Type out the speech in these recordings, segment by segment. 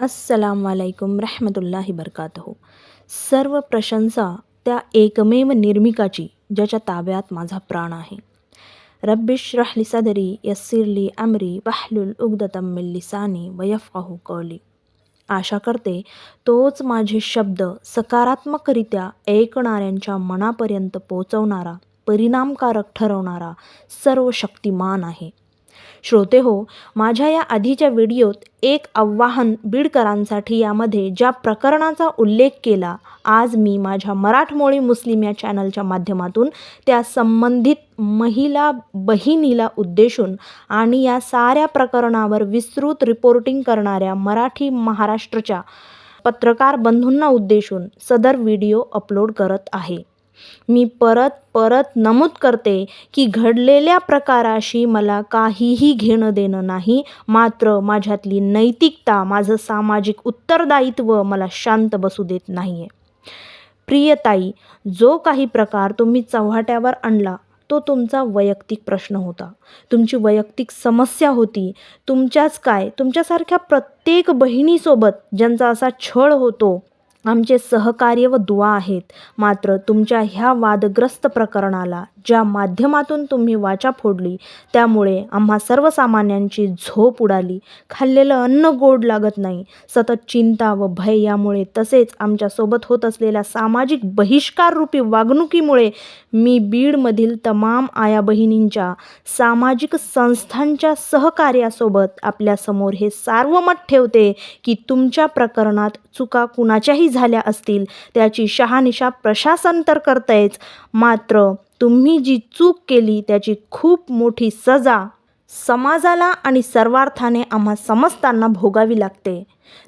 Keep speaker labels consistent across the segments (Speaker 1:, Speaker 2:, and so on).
Speaker 1: अस्सलामुअलैकुम रहमतुल्लाहि बरकातहू. सर्व प्रशंसा त्या एकमेव निर्मिकाची ज्याच्या ताब्यात माझा प्राण आहे. रब्बी श्रह ली सदरी यस्सिर ली अमरी वहलुल उक्दतम मिन लिसानी वयफ्क़हू क़ौली. आशा करते तोच माझे शब्द सकारात्मकरित्या ऐकणाऱ्यांच्या मनापर्यंत पोचवणारा, परिणामकारक ठरवणारा सर्व शक्तिमान आहे. श्रोते हो, माझ्या या आधीच्या व्हिडिओत एक आव्हान बीडकरांसाठी यामध्ये ज्या प्रकरणाचा उल्लेख केला, आज मी माझ्या मराठमोळी मुस्लिम या चॅनलच्या माध्यमातून त्या संबंधित महिला बहिणीला उद्देशून आणि या साऱ्या प्रकरणावर विस्तृत रिपोर्टिंग करणाऱ्या मराठी महाराष्ट्राच्या पत्रकार बंधूंना उद्देशून सदर व्हिडिओ अपलोड करत आहे. मी परत नमूद करते की घडलेल्या प्रकाराशी मला काहीही घेणं देणं नाही, मात्र माझ्यातली नैतिकता, माझं सामाजिक उत्तरदायित्व मला शांत बसू देत नाही आहे. प्रिय ताई, जो काही प्रकार तुम्ही चव्हाट्यावर आणला तो तुमचा वैयक्तिक प्रश्न होता, तुमची वैयक्तिक समस्या होती. तुमच्यासारख्या प्रत्येक बहिणीसोबत ज्यांचा असा छळ होतो, आमचे सहकार्य व दुआ आहेत. मात्र तुमच्या ह्या वादग्रस्त प्रकरणाला ज्या माध्यमातून तुम्ही वाचा फोडली, त्यामुळे आम्हा सर्वसामान्यांची झोप उडाली. खाल्लेलं अन्न गोड लागत नाही. सतत चिंता व भय यामुळे, तसेच आमच्यासोबत होत असलेल्या सामाजिक बहिष्काररूपी वागणुकीमुळे मी बीडमधील तमाम आया बहिणींच्या, सामाजिक संस्थांच्या सहकार्यासोबत आपल्यासमोर हे सार्वमत ठेवते की तुमच्या प्रकरणात चुका कुणाच्याही झाल्या असतील त्याची शहानिशा प्रशासन तर करतंयच, मात्र तुम्ही जी चूक केली त्याची खूप मोठी सजा समाजाला आणि सर्वार्थाने आम्हा समजताना भोगावी लागते.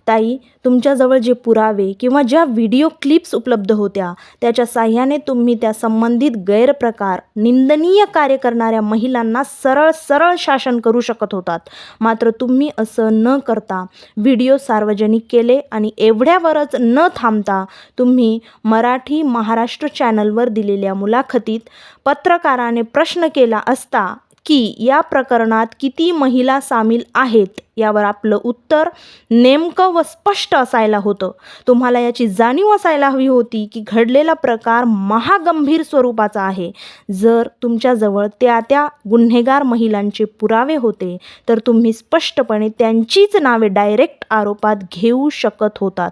Speaker 1: ताई, तुमच्याजवळ जे पुरावे किंवा ज्या व्हिडिओ क्लिप्स उपलब्ध होत्या त्याच्या साह्याने तुम्ही त्या संबंधित गैरप्रकार, निंदनीय कार्य करणाऱ्या महिलांना सरळ शासन करू शकत होतात. मात्र तुम्ही असं न करता व्हिडिओ सार्वजनिक केले आणि एवढ्यावरच न थांबता तुम्ही मराठी महाराष्ट्र चॅनलवर दिलेल्या मुलाखतीत पत्रकाराने प्रश्न केला असता की या प्रकरणात किती महिला सामील आहेत, यावर आपलं उत्तर नेमकं व स्पष्ट असायला होतं. तुम्हाला याची जाणीव असायला हवी होती की घडलेला प्रकार महागंभीर स्वरूपाचा आहे. जर तुमच्याजवळ त्या गुन्हेगार महिलांचे पुरावे होते तर तुम्ही स्पष्टपणे त्यांचीच नावे डायरेक्ट आरोपात घेऊ शकत होतात.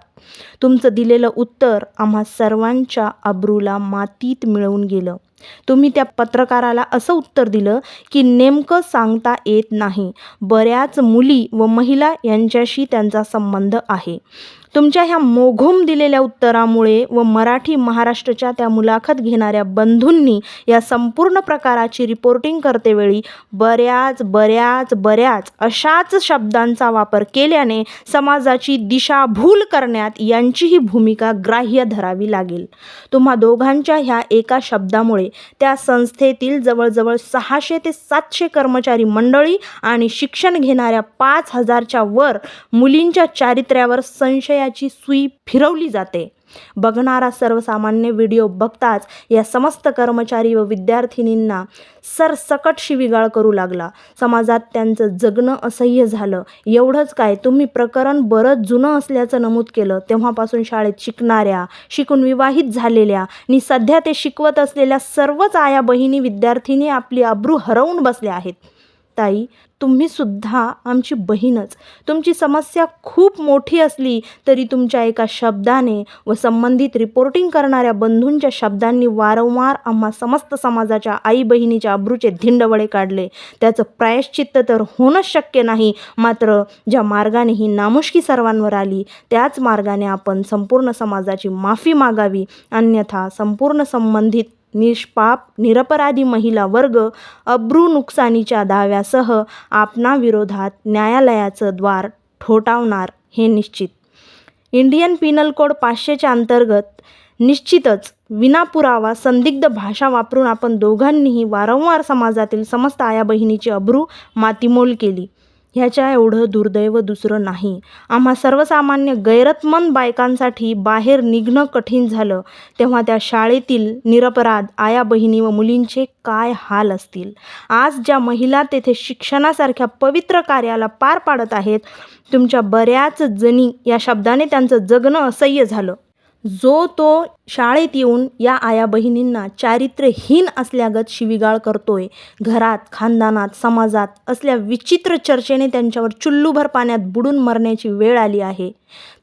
Speaker 1: तुमचं दिलेलं उत्तर आम्हा सर्वांच्या अब्रूला मातीत मिळवून गेलं. तुम्ही त्या पत्रकाराला असं उत्तर दिलं की नेमकं सांगता येत नाही. बऱ्याच मुली व महिला यांच्याशी त्यांचा संबंध आहे. तुमच्या ह्या मोघम दिलेल्या उत्तरामुळे व मराठी महाराष्ट्राच्या त्या मुलाखत घेणाऱ्या बंधूंनी या संपूर्ण प्रकाराची रिपोर्टिंग करतेवेळी बऱ्याच अशाच शब्दांचा वापर केल्याने समाजाची दिशाभूल करण्यात यांचीही भूमिका ग्राह्य धरावी लागेल. तुम्हा दोघांच्या ह्या एका शब्दामुळे त्या संस्थेतील जवळजवळ 600 ते 700 कर्मचारी मंडळी आणि शिक्षण घेणाऱ्या 5000च्या वर मुलींच्या चारित्र्यावर संशयाची सुई फिरवली जाते. बघणारा सर्वसामान्य व्हिडिओ बघताच या समस्त कर्मचारी व विद्यार्थिनींना सरसकट शिवीगाळ करू लागला. समाजात त्यांचं जगणं असह्य झालं. एवढंच काय, तुम्ही प्रकरण बरंच जुनं असल्याचं नमूद केलं. तेव्हापासून शाळेत शिकणाऱ्या, शिकून विवाहित झालेल्या आणि सध्या ते शिकवत असलेल्या सर्वच आया बहिणी, विद्यार्थिनी आपली अब्रू हरवून बसल्या आहेत. ताई, तुम्ही सुद्धा आमची बहीणच. तुमची समस्या खूप मोठी असली तरी तुमच्या एका शब्दाने व संबंधित रिपोर्टिंग करणाऱ्या बंधूंच्या शब्दांनी वारंवार आम्हा समस्त समाजाच्या आई बहिणीच्या अब्रूचे धिंडवळे काढले. त्याचं प्रायश्चित्त तर होणंच शक्य नाही, मात्र ज्या मार्गाने ही नामुष्की सर्वांवर आली त्याच मार्गाने आपण संपूर्ण समाजाची माफी मागावी. अन्यथा संपूर्ण संबंधित निष्पाप निरपराधी महिला वर्ग अब्रू नुकसानीच्या दाव्यासह आपणाविरोधात न्यायालयाचं द्वार ठोठावणार हे निश्चित. इंडियन पिनल कोड 500च्या अंतर्गत निश्चितच विनापुरावा संदिग्ध भाषा वापरून आपण दोघांनीही वारंवार समाजातील समस्त आया बहिणीची अब्रू मातीमोल केली. ह्याच्या एवढं दुर्दैव दुसरं नाही. आम्हा सर्वसामान्य गैरतमंद बायकांसाठी बाहेर निघणं कठीण झालं तेव्हा त्या शाळेतील निरपराध आया बहिणी व मुलींचे काय हाल असतील. आज ज्या महिला तेथे शिक्षणासारख्या पवित्र कार्याला पार पाडत आहेत, तुमच्या बऱ्याच जणी या शब्दाने त्यांचं जगणं असह्य झालं. जो तो शाळेत येऊन या आया बहिणींना चारित्र्यहीन असल्यागत शिवीगाळ करतोय, घरात, खानदानात, समाजात असल्या विचित्र चर्चेने त्यांच्यावर चुल्लूभर पाण्यात बुडून मरण्याची वेळ आली आहे.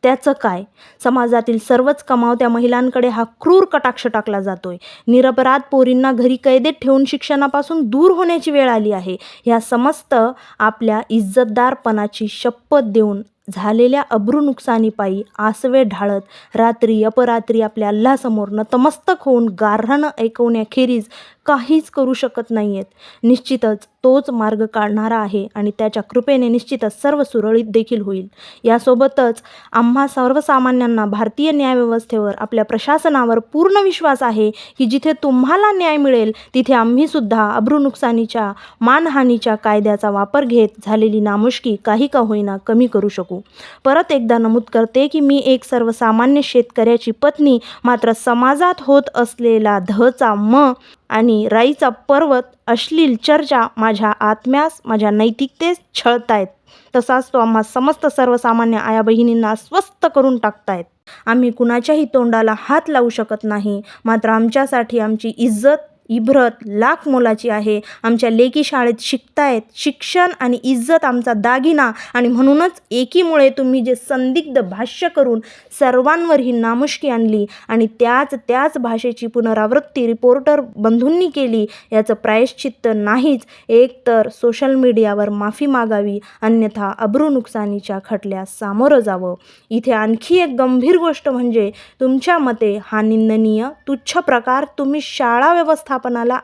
Speaker 1: त्याचं काय? समाजातील सर्वच कमावत्या महिलांकडे हा क्रूर कटाक्ष टाकला जातोय. निरपराध पोरींना घरी कैदेत ठेवून शिक्षणापासून दूर होण्याची वेळ आली आहे. ह्या समस्त आपल्या इज्जतदारपणाची शपथ देऊन झालेल्या अब्रू नुकसानीपायी आसवे ढाळत रात्री अपरात्री आपल्या अल्लासमोर नतमस्तक होऊन गाऱ्हाणं ऐकवण्याखेरीज काहीच करू शकत नाही आहेत. निश्चितच तोच मार्ग काढणारा आहे आणि त्याच्या कृपेने निश्चितच सर्व सुरळीत देखील होईल. यासोबतच आम्हा सर्वसामान्यांना भारतीय न्यायव्यवस्थेवर, आपल्या प्रशासनावर पूर्ण विश्वास आहे की जिथे तुम्हाला न्याय मिळेल तिथे आम्हीसुद्धा अब्रू नुकसानीच्या, मानहानीच्या कायद्याचा वापर घेत झालेली नामुष्की काही का होईना कमी करू शकू. परत एकदा नमूद करते की मी एक सर्वसामान्य शेतकऱ्याची पत्नी, मात्र समाजात होत असलेला धचा म आणि राईचा पर्वत अश्लील चर्चा माझ्या आत्म्यास, माझ्या नैतिकतेस छळतायत. तसाच तो आम्हा समस्त सर्वसामान्य आया बहिणींना अस्वस्थ करून टाकतायत. आम्ही कुणाच्याही तोंडाला हात लावू शकत नाही, मात्र आमच्यासाठी आमची इज्जत, इब्रत लाख मोलाची आहे. आमच्या लेकी शाळेत शिकतायत. शिक्षण आणि इज्जत आमचा दागिना, आणि म्हणूनच एकीमुळे तुम्ही जे संदिग्ध भाष्य करून सर्वांवर ही नामुष्की आणली आणि त्याच भाषेची पुनरावृत्ती रिपोर्टर बंधूंनी केली, याचं प्रायश्चित्त नाहीच, एक तर सोशल मीडियावर माफी मागावी, अन्यथा अब्रू नुकसानीच्या खटल्यास सामोरं जावं. इथे आणखी एक गंभीर गोष्ट म्हणजे तुमच्या मते हा निंदनीय, तुच्छ प्रकार तुम्ही शाळा व्यवस्थापनाला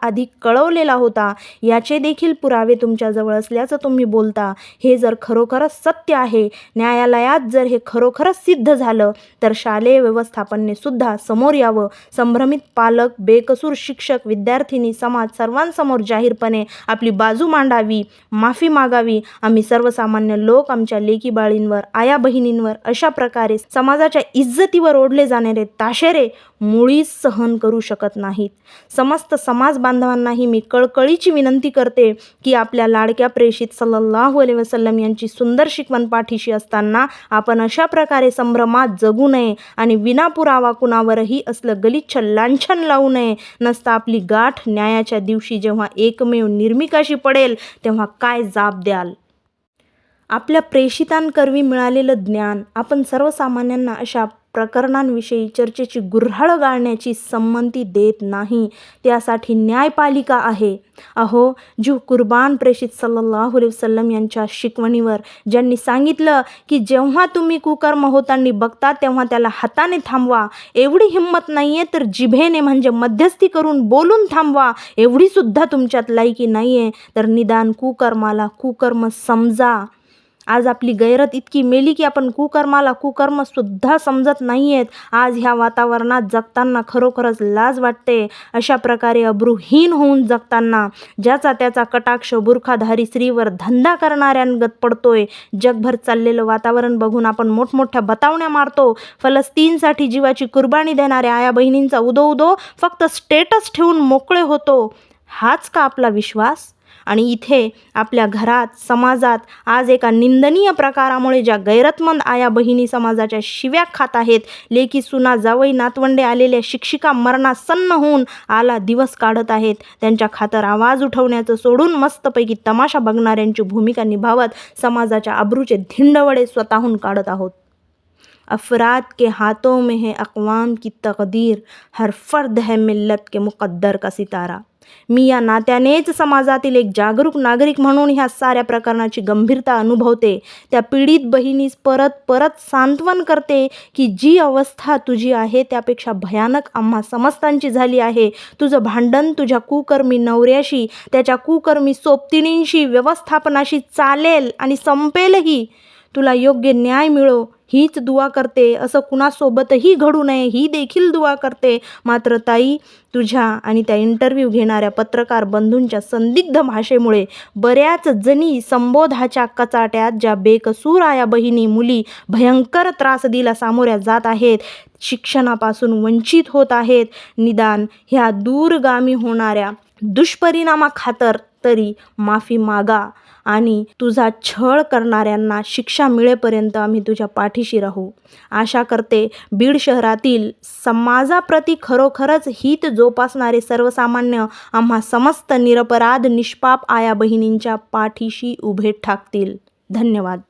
Speaker 1: आधी कळवलेला होता, याचे देखील पुरावे तुमच्याजवळ असल्याचं तुम्ही बोलता. हे जर खरोखरच सत्य आहे, न्यायालयात जर हे खरोखरच सिद्ध झालं, तर शालेय व्यवस्थापनने सुद्धा समोर यावं. संभ्रमित पालक, बेकसूर शिक्षक, विद्यार्थिनी, समाज सर्वांसमोर जाहीरपणे आपली बाजू मांडावी, माफी मागावी. आम्ही सर्वसामान्य लोक आमच्या लेकी बाळींवर, आया बहिणींवर अशा प्रकारे समाजाच्या इज्जतीवर ओढले जाणारे ताशेरे मुळीच सहन करू शकत नाहीत. समस्त समाज बांधवांनाही मी कळकळीची विनंती करते की आपल्या लाडक्या प्रेषित सल्लल्लाहु अलैहि वसल्लम यांची सुंदर शिकवण पाठीशी असताना आपण अशा प्रकारे संभ्रमात जगू नये आणि विनापुरावा कुणावरही असलं गलिच्छ लांछन लावू नये. नसता आपली गाठ न्यायाच्या दिवशी जेव्हा एकमेव निर्मिकाशी पडेल तेव्हा काय जाब द्याल? आपल्या प्रेषितांकरवी मिळालेलं ज्ञान आपण सर्वसामान्यांना अशा प्रकरणांविषयी चर्चेची गुऱ्हाळं गाळण्याची संमती देत नाही. त्यासाठी न्यायपालिका आहे. अहो, जीव कुर्बान प्रेषित सल्लल्लाहु अलैहि वसल्लम यांच्या शिकवणीवर, ज्यांनी सांगितलं की जेव्हा तुम्ही कुकर्म होताना बघता तेव्हा त्याला हाताने थांबवा, एवढी हिंमत नाही आहे तर जिभेने म्हणजे मध्यस्थी करून बोलून थांबवा, एवढीसुद्धा तुमच्यात लायकी नाही आहे तर निदान कुकर्माला कुकर्म समजा. आज आपली गैरत इतकी मेली की आपण कुकर्माला कुकर्मसुद्धा समजत नाही आहेत. आज ह्या वातावरणात जगताना खरोखरच लाज वाटते. अशा प्रकारे अब्रूहीन होऊन जगताना ज्याचा त्याचा कटाक्ष बुरखाधारी स्त्रीवर धंदा करणाऱ्यांगत पडतोय. जगभर चाललेलं वातावरण बघून आपण मोठमोठ्या बतावण्या मारतो. फलस्तीनसाठी जीवाची कुर्बानी देणाऱ्या आया बहिणींचा उदो फक्त स्टेटस ठेवून मोकळे होतो. हाच का आपला विश्वास? आणि इथे आपल्या घरात, समाजात आज एका निंदनीय प्रकारामुळे ज्या गैरतमंद आया बहिणी समाजाच्या शिव्या खात आहेत, लेकी, सुना, जावई, नातवंडे आलेल्या शिक्षिका मरणासन्न होऊन आला दिवस काढत आहेत, त्यांच्या खातर आवाज उठवण्याचं सोडून मस्तपैकी तमाशा बघणाऱ्यांची भूमिका निभावत समाजाच्या अब्रूचे धिंडवडे स्वतःहून काढत आहोत. अफराद के हाथों में है अक़वाम की तकदीर, हर फर्द है मिल्लत के मुक़द्दर का सितारा. मी या नात्यानेच समाजातील एक जागरूक नागरिक म्हणून ह्या साऱ्या प्रकरणाची गंभीरता अनुभवते. त्या पीडित बहिणीस परत सांत्वन करते की जी अवस्था तुझी आहे त्यापेक्षा भयानक आम्हा समस्तांची झाली आहे. तुझं भांडण तुझ्या कुकर्मी नवऱ्याशी, त्याच्या कुकर्मी सोबतिणींशी, व्यवस्थापनाशी चालेल आणि संपेलही. तुला योग्य न्याय मिळो हीच दुआ करते, असं कुणासोबतही घडू नये ही देखील दुआ करते. मात्र ताई, तुझ्या आणि त्या इंटरव्ह्यू घेणाऱ्या पत्रकार बंधूंच्या संदिग्ध भाषेमुळे बऱ्याच जणी संबोधाच्या कचाट्यात ज्या बेकसूर आया बहिणी मुली भयंकर त्रासदीला सामोऱ्या जात आहेत, शिक्षणापासून वंचित होत आहेत, निदान ह्या दूरगामी होणाऱ्या दुष्परिणामाखातर तरी माफी मागा आणि तुझा छळ करणाऱ्यांना शिक्षा मिळेपर्यंत आम्ही तुझ्या पाठीशी राहू. आशा करते बीड शहरातील समाजाप्रती खरोखरच हित जोपासणारे सर्वसामान्य आम्हा समस्त निरपराध निष्पाप आया बहिणींच्या पाठीशी उभे ठाकतील. धन्यवाद.